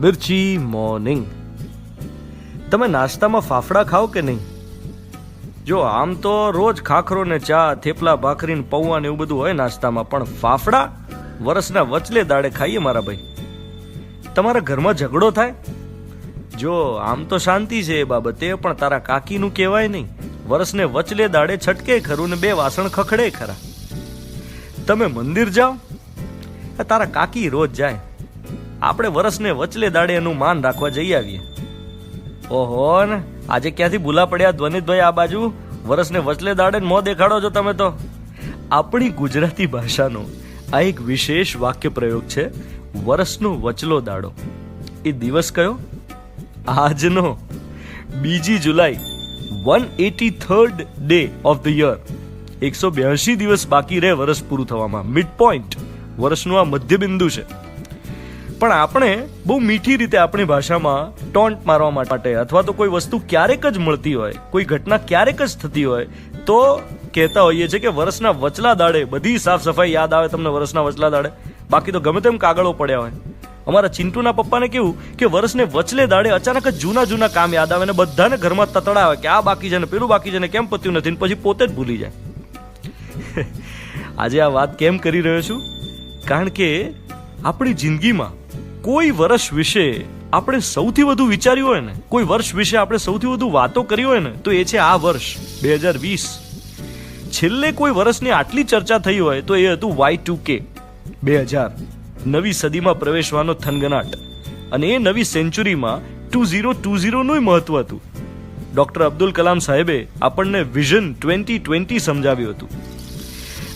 મિર્ચી morning. તમે નાસ્તામાં ફાફડા ખાઓ કે નહીં? જો આમ તો રોજ ખાખરો ને ચા, થેપલા, ભાખરી ને પૌવા ને એવું બધું હોય નાસ્તામાં, પણ ફાફડા વરસના વચલે દાડે ખાઈએ મારા ભાઈ. તમારા ઘરમાં ઝઘડો થાય? જો આમ તો શાંતિ છે એ બાબતે, પણ તારા કાકીનું કહેવાય નહીં. વરસને વચલે દાડે છટકે ખરું ને 2 વાસણ ખખડે ખરા. તમે મંદિર જાઓ, તારા કાકી રોજ જાય. આપણે વરસને વચલે દાડે એનું માન રાખવા જઈ આવીએ. ઓહો ને, આજે ક્યાંથી ભૂલા પડ્યા ધ્વનિતભાઈ આ બાજુ? વરસને વચલે દાડે મોં દેખાડો છો તમે તો. આપણી ગુજરાતી ભાષાનો આ એક વિશેષ વાક્ય પ્રયોગ છે, વરસનો વચલો દાડો. એ દિવસ કયો? આજનો 2 જુલાઈ, 183rd day of the year. 182 દિવસ બાકી રહે વરસ પૂરું થવામાં. મિડ પોઈન્ટ, વર્ષનું આ મધ્યબિંદુ છે. પણ આપણે બહુ મીઠી રીતે આપણી ભાષામાં ટોન્ટ મારવા માટે, અથવા તો કોઈ વસ્તુ ક્યારેક જ મળતી હોય, કોઈ ઘટના ક્યારેક જ થતી હોય, તો કહેતા હોઈએ છીએ કે વરસના વચલા દાડે બધી સાફ સફાઈ યાદ આવે તમને વરસના વચલા દાડે. બાકી તો ગમે તેમ કાગળો પડ્યા હોય. અમારા ચિંટુના પપ્પાને કેવું કે વરસને વચલે દાડે અચાનક જ જૂના કામ યાદ આવે ને બધાને ઘરમાં તતડાવે કે આ બાકી છે ને પેલું બાકી છે ને કેમ પત્યું નથી, પછી પોતે જ ભૂલી જાય. આજે આ વાત કેમ કરી રહ્યો છું? કારણ કે આપણી જિંદગીમાં કોઈ વર્ષ વિશે આપણે સૌથી વધુ વિચાર્યું હોય ને, કોઈ વર્ષ વિશે આપણે સૌથી વધુ વાતો કરી હોય ને, તો એ છે આ વર્ષ 2020. છેલ્લે કોઈ વર્ષની આટલી ચર્ચા થઈ હોય તો એ હતું Y2K 2000, નવી સદીમાં પ્રવેશવાનો થનગનાટ. અને એ નવી સેન્ચુરીમાં 2020 નું મહત્વ હતું. ડોક્ટર અબ્દુલ કલામ સાહેબે આપણને વિઝન 2020 સમજાવ્યું હતું.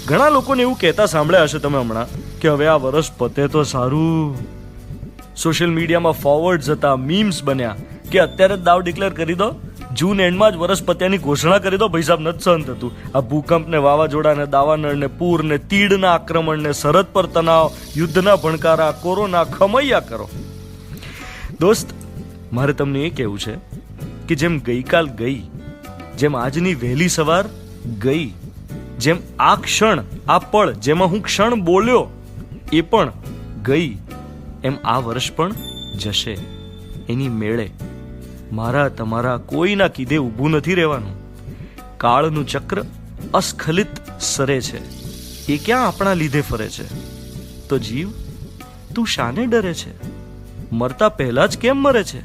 ઘણા લોકોને એવું કહેતા સાંભળ્યા હશે તમે હમણાં કે હવે આ વર્ષ પતે તો સારું. સોશિયલ મીડિયામાં ફોરવર્ડ્સ હતા, મીમ્સ બન્યા કે અત્યારે જ દાવ ડિક્લેર કરી દો, જૂન એન્ડમાં જ વર્ષ પત્યાની ઘોષણા કરી દો. ભાઈ સાહેબ નથી સહન થતું. આ ભૂકંપ ને વાવાઝોડા ને દાવાનળ ને પૂર ને તીડના આક્રમણ ને સરહદ પર તણાવ, યુદ્ધના ભણકારા, કોરોના, ખમૈયા કરો. દોસ્ત, મારે તમને એ કહેવું છે કે જેમ ગઈકાલ ગઈ, જેમ આજની વહેલી સવાર ગઈ, જેમ આ ક્ષણ, આ પળ જેમાં હું ક્ષણ બોલ્યો એ પણ ગઈ, એમ આ વર્ષ પણ જશે એની મેળે. મારા તમારા કોઈના કીધે ઊભું નથી રહેવાનું. કાળનું ચક્ર અસ્ખલિત સરે છે, એ ક્યાં આપણા લીધે ફરે છે? તો જીવ, તું શાને ડરે છે? મરતા પહેલા જ કેમ મરે છે?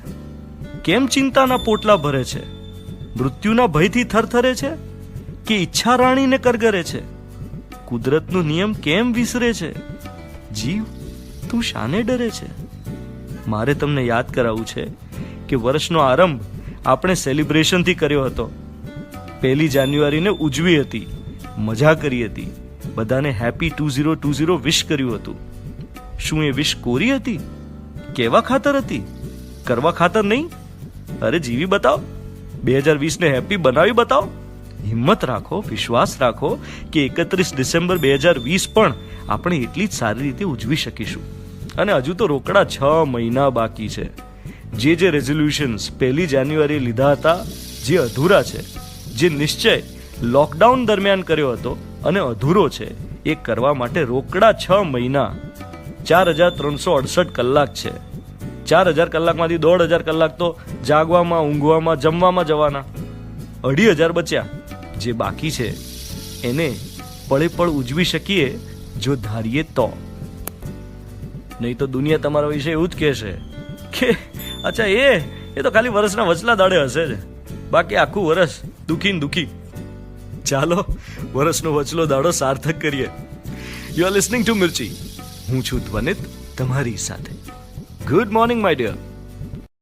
કેમ ચિંતાના પોટલા ભરે છે? મૃત્યુના ભયથી થરથરે છે કે ઈચ્છા રાણીને કરગરે છે? કુદરતનો નિયમ કેમ વિસરે છે? જીવ, તું શાને ડરે છે? મારે તમને યાદ કરાવવું છે કે વર્ષનો આરંભ આપણે સેલિબ્રેશનથી કર્યો હતો. 1 જાન્યુઆરીને ઉજવી હતી, મજા કરી હતી, બધાને હેપી 2020 વિશ કર્યું હતું. શું એ વિશ કોરી હતી? કેવા ખાતર હતી? કરવા ખાતર નહીં. અરે જીવી બતાવો, 2020 ને હેપી બનાવી બતાવો. હિંમત રાખો, વિશ્વાસ રાખો કે 31 ડિસેમ્બર 2020 પણ આપણે એટલી જ સારી રીતે ઉજવી શકીશું. અને હજુ તો રોકડા 6 મહિના બાકી છે. જે રેઝોલ્યુશન્સ 1 જાન્યુઆરી લીધા હતા, જે અધૂરા છે, જે નિશ્ચય લોકડાઉન દરમિયાન કર્યો હતો અને અધૂરો છે, એ કરવા માટે રોકડા 6 મહિના, 4368 કલાક છે. 4000 કલાકમાંથી 1500 કલાક તો જાગવામાં, ઊંઘવામાં, જમવામાં જવાના. 2500 બચ્યા. જે બાકી છે એને પળે પળ ઉજવી શકીએ જો ધારીએ તો. નહીં તો દુનિયા તમારા વિશે એવું જ કહેશે કે અચ્છા એ તો ખાલી વર્ષના વચલા દાડે હશે જ, બાકી આખું વર્ષ દુખી ને દુખી. ચાલો વર્ષનો વચલો દાડો સાર્થક કરીએ. You are listening to Mirchi. હું છું ધ્વનિત તમારી સાથે. Good morning my dear.